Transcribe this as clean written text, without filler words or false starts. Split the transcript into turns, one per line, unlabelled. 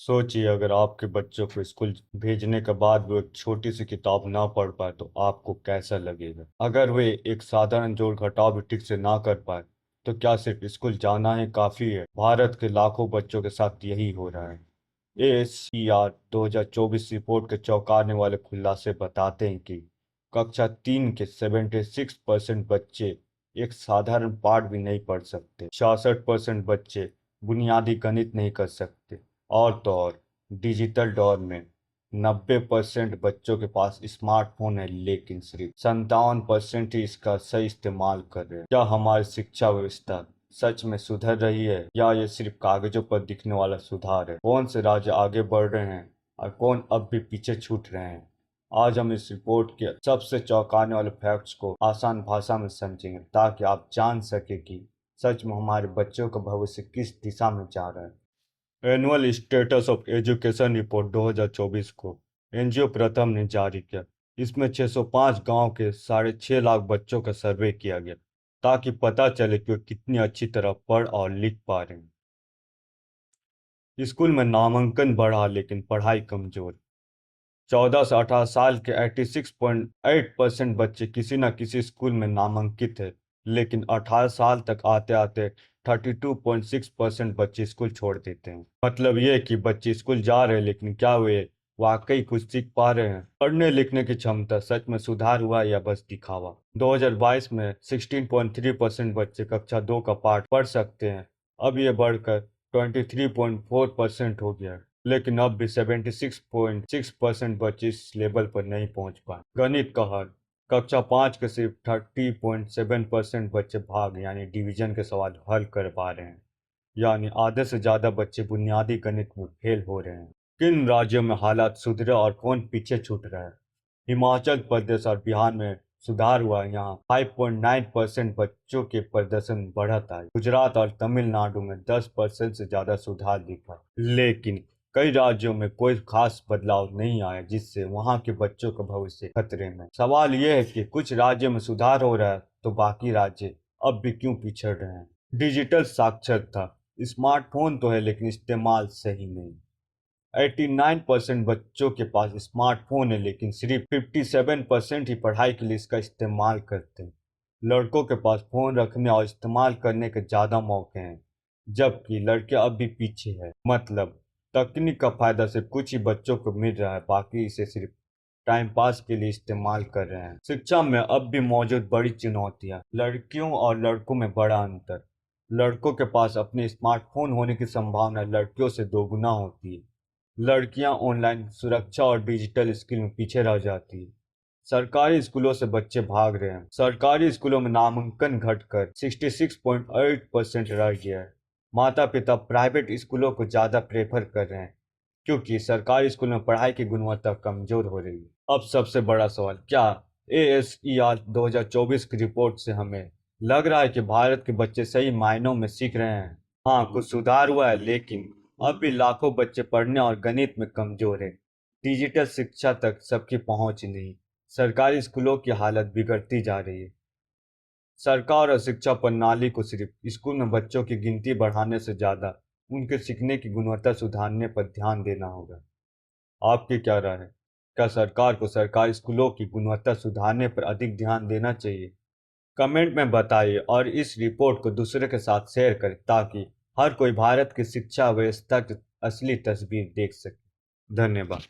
सोचिए अगर आपके बच्चों को स्कूल भेजने के बाद वो एक छोटी सी किताब ना पढ़ पाए तो आपको कैसा लगेगा। अगर वे एक साधारण जोड़ घटाव भी ठीक से ना कर पाए तो क्या सिर्फ स्कूल जाना ही काफी है। भारत के लाखों बच्चों के साथ यही हो रहा है। ASER 2024 रिपोर्ट के चौंकाने वाले खुलासे बताते हैं कि कक्षा 3 के 76% बच्चे एक साधारण पाठ भी नहीं पढ़ सकते। 66% बच्चे बुनियादी गणित नहीं कर सकते। और तो और डिजिटल दौर में 90% बच्चों के पास स्मार्टफोन है, लेकिन सिर्फ 57% ही इसका सही इस्तेमाल कर रहे हैं। क्या हमारी शिक्षा व्यवस्था सच में सुधर रही है या ये सिर्फ कागजों पर दिखने वाला सुधार है। कौन से राज्य आगे बढ़ रहे हैं और कौन अब भी पीछे छूट रहे हैं। आज हम इस रिपोर्ट के सबसे चौंकाने वाले फैक्ट्स को आसान भाषा में समझेंगे ताकि आप जान सके कि सच में हमारे बच्चों का भविष्य किस दिशा में जा रहा है। Annual status of education report 2024 को एनजीओ प्रथम ने जारी किया। इसमें 605 गांव के 6.5 लाख बच्चों का सर्वे किया गया ताकि पता चले कि वे कितनी अच्छी तरह पढ़ और लिख पा रहे हैं। स्कूल में नामांकन बढ़ा लेकिन पढ़ाई कमजोर। 14 से 18 साल के 86.8% बच्चे किसी न किसी स्कूल में नामांकित है, लेकिन 18 साल तक आते आते 32.6% बच्चे स्कूल छोड़ देते हैं। मतलब ये कि बच्चे स्कूल जा रहे हैं, लेकिन क्या वे वाकई कुछ सीख पा रहे हैं। पढ़ने लिखने की क्षमता सच में सुधार हुआ या बस दिखावा। 2022 में 16.3% बच्चे कक्षा 2 का पाठ पढ़ सकते हैं। अब ये बढ़कर 23.4% हो गया है, लेकिन अब भी 76.6% बच्चे इस लेवल पर नहीं पहुंच पाए। गणित का हाल। कक्षा 5 के सिर्फ 30.7% बच्चे भाग यानी डिवीजन के सवाल हल कर पा रहे हैं, यानी आधे से ज्यादा बच्चे बुनियादी गणित में फेल हो रहे हैं। किन राज्यों में हालात सुधरे और कौन पीछे छूट रहा है। हिमाचल प्रदेश और बिहार में सुधार हुआ। यहाँ 5.9% बच्चों के प्रदर्शन बढ़त आई। गुजरात और तमिलनाडु में 10% से ज्यादा सुधार दिखा, लेकिन कई राज्यों में कोई खास बदलाव नहीं आया, जिससे वहां के बच्चों का भविष्य खतरे में। सवाल यह है कि कुछ राज्यों में सुधार हो रहा है तो बाकी राज्य अब भी क्यों पिछड़ रहे हैं। डिजिटल साक्षरता। स्मार्टफोन तो है लेकिन इस्तेमाल सही नहीं। 89% बच्चों के पास स्मार्टफोन है, लेकिन सिर्फ 57% ही पढ़ाई के लिए इसका इस्तेमाल करते हैं। लड़कों के पास फोन रखने और इस्तेमाल करने के ज़्यादा मौके हैं, जबकि लड़के अब भी पीछे हैं। मतलब तकनीक का फायदा सिर्फ कुछ ही बच्चों को मिल रहा है, बाकी इसे सिर्फ टाइम पास के लिए इस्तेमाल कर रहे हैं। शिक्षा में अब भी मौजूद बड़ी चुनौतियां। लड़कियों और लड़कों में बड़ा अंतर। लड़कों के पास अपने स्मार्टफोन होने की संभावना लड़कियों से दोगुना होती है। लड़कियां ऑनलाइन सुरक्षा और डिजिटल स्किल में पीछे रह जाती है। सरकारी स्कूलों से बच्चे भाग रहे हैं। सरकारी स्कूलों में नामांकन घटकर 66.8% रह गया है। माता पिता प्राइवेट स्कूलों को ज़्यादा प्रेफर कर रहे हैं क्योंकि सरकारी स्कूल में पढ़ाई की गुणवत्ता कमजोर हो रही है। अब सबसे बड़ा सवाल, क्या ASER 2024 की रिपोर्ट से हमें लग रहा है कि भारत के बच्चे सही मायनों में सीख रहे हैं। हाँ, कुछ सुधार हुआ है, लेकिन अब भी लाखों बच्चे पढ़ने और गणित में कमजोर हैं। डिजिटल शिक्षा तक सबकी पहुंच नहीं। सरकारी स्कूलों की हालत बिगड़ती जा रही है। सरकार और शिक्षा प्रणाली को सिर्फ स्कूल में बच्चों की गिनती बढ़ाने से ज्यादा उनके सीखने की गुणवत्ता सुधारने पर ध्यान देना होगा। आपकी क्या राय है? क्या सरकार को सरकारी स्कूलों की गुणवत्ता सुधारने पर अधिक ध्यान देना चाहिए? कमेंट में बताइए और इस रिपोर्ट को दूसरे के साथ शेयर करें ताकि हर कोई भारत की शिक्षा व्यवस्था की असली तस्वीर देख सके। धन्यवाद।